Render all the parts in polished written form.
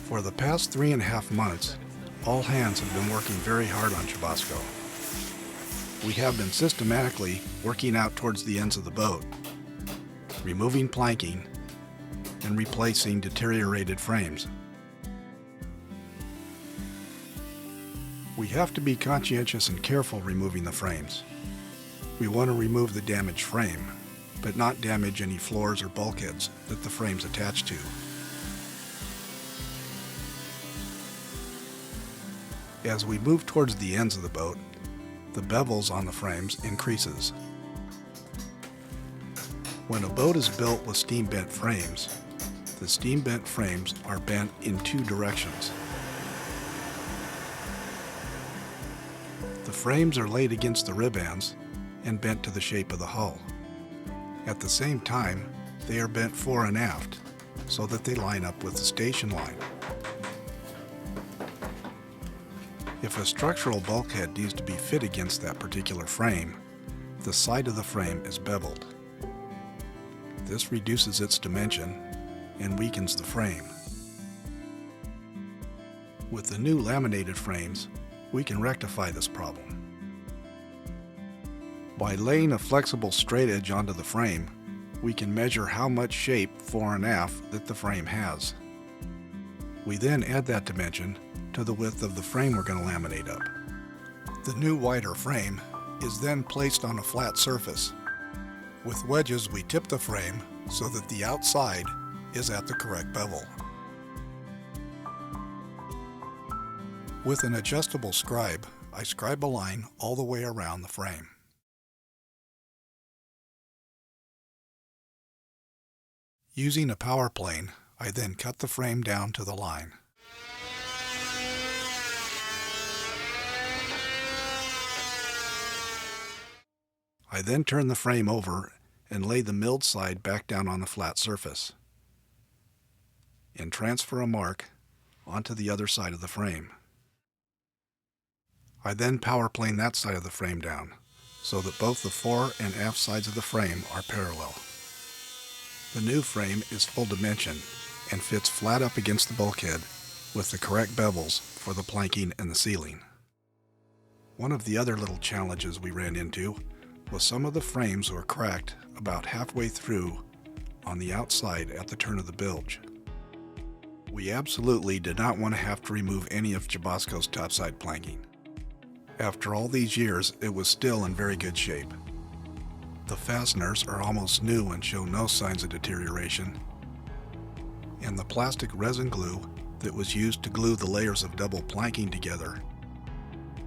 For the past 3.5 months, all hands have been working very hard on Chubasco. We have been systematically working out towards the ends of the boat, removing planking, and replacing deteriorated frames. We have to be conscientious and careful removing the frames. We want to remove the damaged frame, but not damage any floors or bulkheads that the frame's attached to. As we move towards the ends of the boat, the bevels on the frames increases. When a boat is built with steam bent frames, the steam bent frames are bent in two directions. The frames are laid against the rib ends and bent to the shape of the hull. At the same time, they are bent fore and aft so that they line up with the station line. If a structural bulkhead needs to be fit against that particular frame, the side of the frame is beveled. This reduces its dimension and weakens the frame. With the new laminated frames, we can rectify this problem. By laying a flexible straight edge onto the frame, we can measure how much shape fore and aft that the frame has. We then add that dimension to the width of the frame we're going to laminate up. The new wider frame is then placed on a flat surface. With wedges, we tip the frame so that the outside is at the correct bevel. With an adjustable scribe, I scribe a line all the way around the frame. Using a power plane, I then cut the frame down to the line. I then turn the frame over and lay the milled side back down on the flat surface, and transfer a mark onto the other side of the frame. I then power plane that side of the frame down so that both the fore and aft sides of the frame are parallel. The new frame is full dimension and fits flat up against the bulkhead with the correct bevels for the planking and the ceiling. One of the other little challenges we ran into was some of the frames were cracked about halfway through on the outside at the turn of the bilge. We absolutely did not want to have to remove any of Chubasco's topside planking. After all these years, it was still in very good shape. The fasteners are almost new and show no signs of deterioration, and the plastic resin glue that was used to glue the layers of double planking together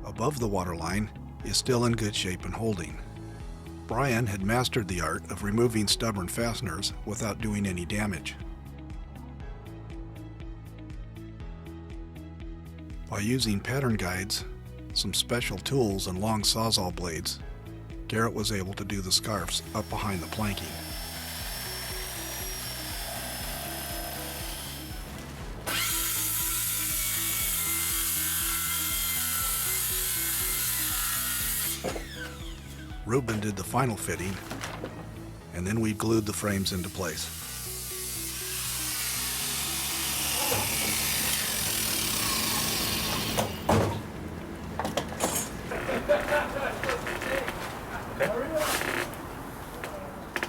above the waterline is still in good shape and holding. Brian had mastered the art of removing stubborn fasteners without doing any damage. By using pattern guides, some special tools, and long sawzall blades, Garrett was able to do the scarfs up behind the planking. Reuben did the final fitting, and then we glued the frames into place.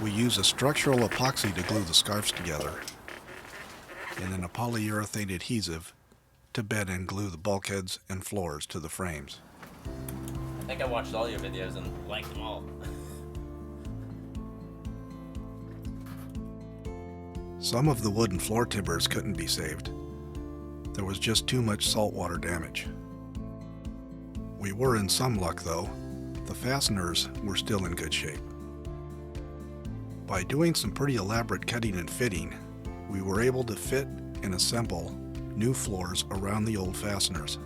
We use a structural epoxy to glue the scarves together, and then a polyurethane adhesive to bed and glue the bulkheads and floors to the frames. I think I watched all your videos and liked them all. Some of the wooden floor timbers couldn't be saved. There was just too much saltwater damage. We were in some luck though. The fasteners were still in good shape. By doing some pretty elaborate cutting and fitting, we were able to fit and assemble new floors around the old fasteners.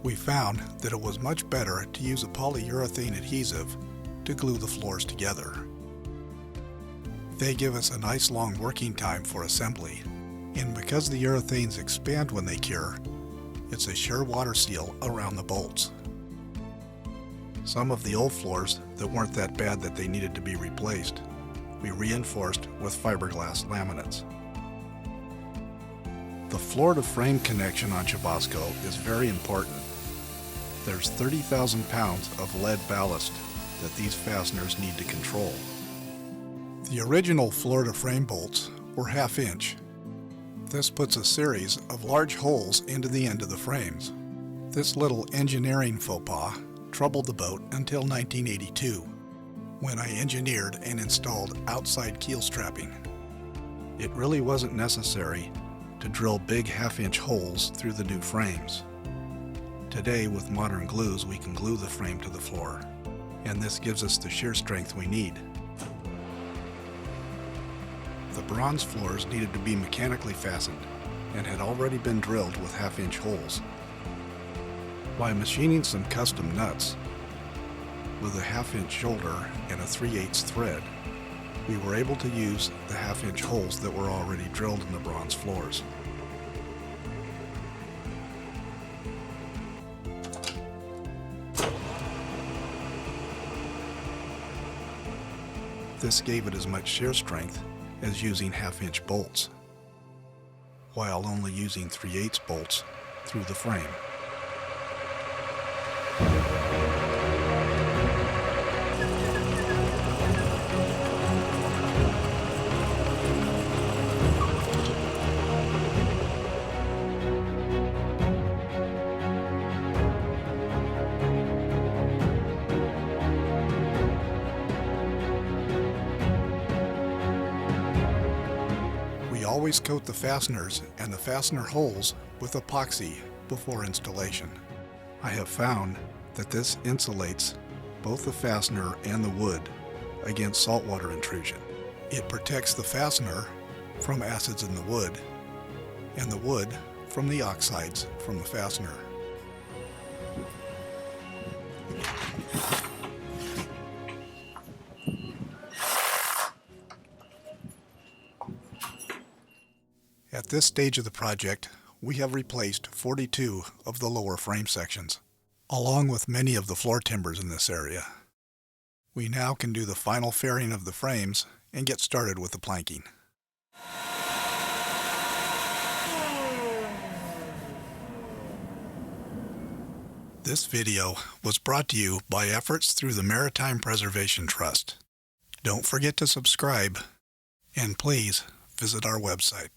We found that it was much better to use a polyurethane adhesive to glue the floors together. They give us a nice long working time for assembly, and because the urethanes expand when they cure, it's a sure water seal around the bolts. Some of the old floors that weren't that bad that they needed to be replaced, we reinforced with fiberglass laminates. The floor-to-frame connection on Chubasco is very important. There's 30,000 pounds of lead ballast that these fasteners need to control. The original floor-to-frame bolts were 1/2 inch. This puts a series of large holes into the end of the frames. This little engineering faux pas troubled the boat until 1982, when I engineered and installed outside keel strapping. It really wasn't necessary to drill big 1/2 inch holes through the new frames. Today, with modern glues, we can glue the frame to the floor, and this gives us the shear strength we need. The bronze floors needed to be mechanically fastened and had already been drilled with 1/2 inch holes. By machining some custom nuts with a 1/2 inch shoulder and a 3/8 thread, we were able to use the 1/2 inch holes that were already drilled in the bronze floors. This gave it as much shear strength as using 1/2 inch bolts, while only using 3/8 bolts through the frame. We always coat the fasteners and the fastener holes with epoxy before installation. I have found that this insulates both the fastener and the wood against saltwater intrusion. It protects the fastener from acids in the wood and the wood from the oxides from the fastener. At this stage of the project, we have replaced 42 of the lower frame sections, along with many of the floor timbers in this area. We now can do the final fairing of the frames and get started with the planking. This video was brought to you by efforts through the Maritime Preservation Trust. Don't forget to subscribe, and please visit our website.